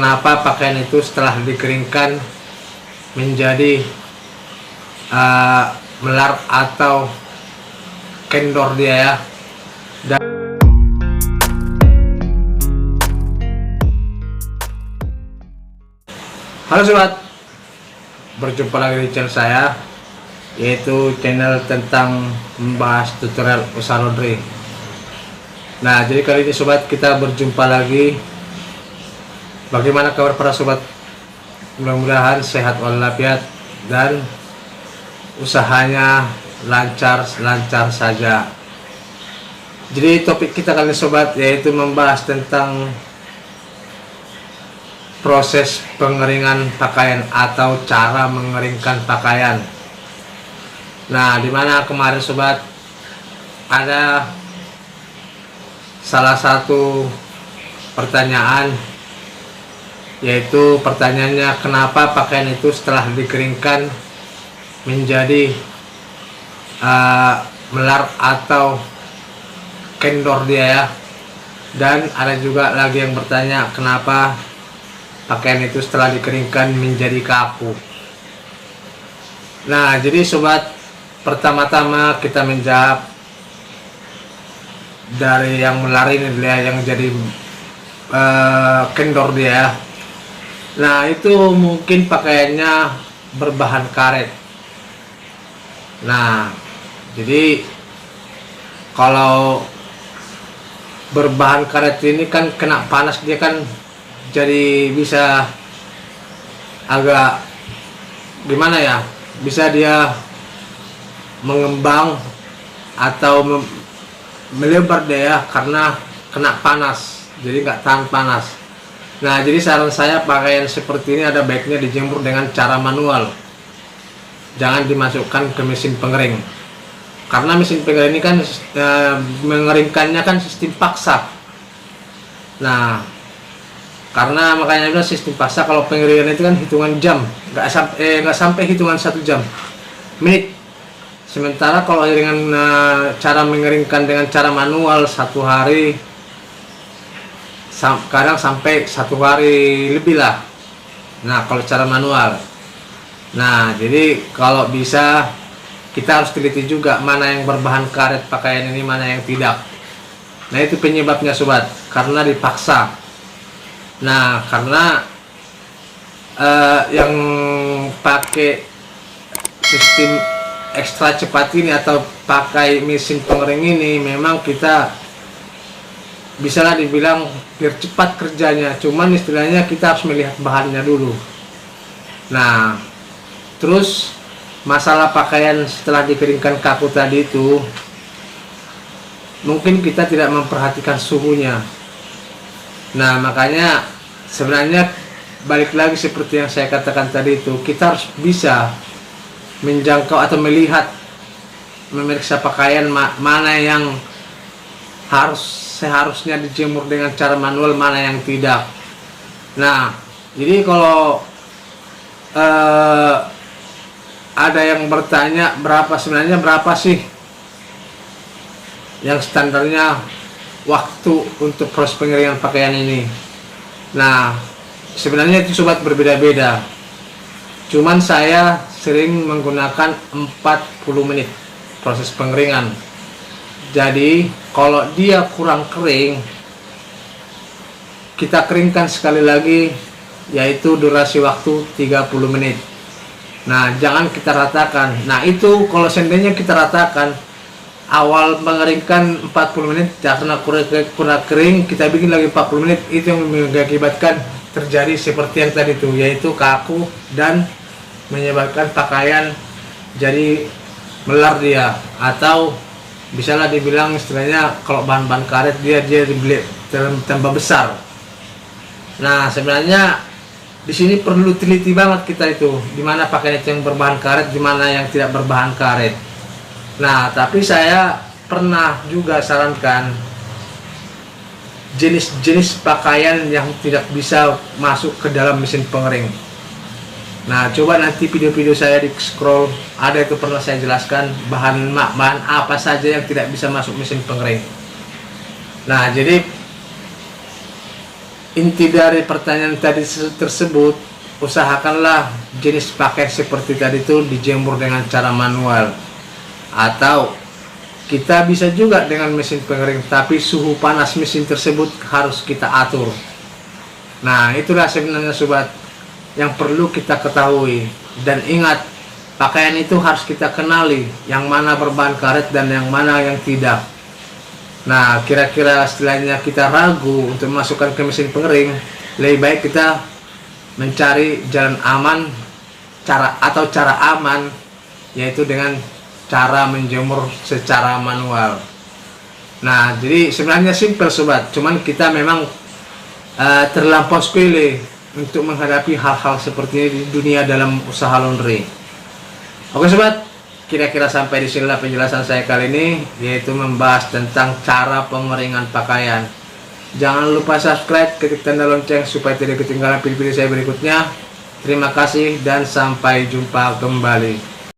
kenapa pakaian itu setelah dikeringkan menjadi melar atau kendor dia ya. Dan halo sobat, berjumpa lagi di channel saya, yaitu channel tentang membahas tutorial usaha laundry. Nah, jadi kali ini sobat, kita berjumpa lagi. Bagaimana kabar para sobat? Mudah-mudahan sehat walafiat dan usahanya lancar saja. Jadi topik kita kali ini sobat, yaitu membahas tentang proses pengeringan pakaian atau cara mengeringkan pakaian. Nah, dimana kemarin sobat ada salah satu pertanyaan, yaitu pertanyaannya, kenapa pakaian itu setelah dikeringkan menjadi melar atau kendor dia ya. Dan ada juga lagi yang bertanya, kenapa pakaian itu setelah dikeringkan menjadi kaku. Nah, jadi sobat, pertama-tama kita menjawab dari yang melar ini dia, yang jadi kendor dia ya. Nah, itu mungkin pakaiannya berbahan karet. Nah, jadi kalau berbahan karet ini kan kena panas, dia kan jadi bisa agak gimana ya, bisa dia mengembang atau melebar dia ya, karena kena panas, jadi nggak tahan panas. Nah, jadi saran saya, pakaian seperti ini ada baiknya dijemur dengan cara manual, jangan dimasukkan ke mesin pengering, karena mesin pengering ini kan mengeringkannya kan sistem paksa. Nah, karena makanya bilang sistem paksa, kalau pengeringan itu kan hitungan jam, nggak sampai hitungan 1 jam, menit. Sementara kalau dengan cara mengeringkan dengan cara manual 1 hari, kadang sampai 1 hari lebih lah. Nah, kalau cara manual. Nah, jadi kalau bisa kita harus teliti juga mana yang berbahan karet pakaian ini, mana yang tidak. Nah, itu penyebabnya sobat, karena dipaksa. Nah, karena yang pakai sistem ekstra cepat ini atau pakai mesin pengering ini, memang kita bisalah dibilang biar cepat kerjanya, cuman istilahnya kita harus melihat bahannya dulu. Nah, terus masalah pakaian setelah dikeringkan kaku tadi itu, mungkin kita tidak memperhatikan suhunya. Nah, makanya sebenarnya balik lagi seperti yang saya katakan tadi itu, kita harus bisa menjangkau atau melihat, memeriksa pakaian mana yang seharusnya dijemur dengan cara manual, mana yang tidak. Nah, jadi kalau ada yang bertanya sebenarnya berapa sih yang standarnya waktu untuk proses pengeringan pakaian ini. Nah, sebenarnya itu sobat berbeda-beda, cuman saya sering menggunakan 40 menit proses pengeringan. Jadi kalau dia kurang kering, kita keringkan sekali lagi, yaitu durasi waktu 30 menit. Nah, jangan kita ratakan. Nah, itu kalau seandainya kita ratakan, awal mengeringkan 40 menit, karena kurang kering, kita bikin lagi 40 menit, itu yang mengakibatkan terjadi seperti yang tadi itu, yaitu kaku dan menyebabkan pakaian jadi melar dia, atau bisalah dibilang istilahnya kalau bahan-bahan karet dia dibeli tambah besar. Nah, sebenarnya di sini perlu teliti banget kita itu, dimana pakaian itu yang berbahan karet, dimana yang tidak berbahan karet. Nah, tapi saya pernah juga sarankan jenis-jenis pakaian yang tidak bisa masuk ke dalam mesin pengering. Nah, coba nanti video-video saya di scroll, ada itu pernah saya jelaskan bahan apa saja yang tidak bisa masuk mesin pengering. Nah, jadi inti dari pertanyaan tadi tersebut, usahakanlah jenis pakaian seperti tadi itu dijemur dengan cara manual, atau kita bisa juga dengan mesin pengering, tapi suhu panas mesin tersebut harus kita atur. Nah, itulah sebenarnya sobat yang perlu kita ketahui. Dan ingat, pakaian itu harus kita kenali yang mana berbahan karet dan yang mana yang tidak. Nah, kira-kira setelahnya kita ragu untuk memasukkan ke mesin pengering, lebih baik kita mencari jalan aman, cara aman, yaitu dengan cara menjemur secara manual. Nah, jadi sebenarnya simpel sobat, cuman kita memang terlampau sepele untuk menghadapi hal-hal seperti ini di dunia dalam usaha laundry. Oke sobat, kira-kira sampai di sinilah penjelasan saya kali ini, yaitu membahas tentang cara pengeringan pakaian. Jangan lupa subscribe, ketik tanda lonceng supaya tidak ketinggalan video-video saya berikutnya. Terima kasih dan sampai jumpa kembali.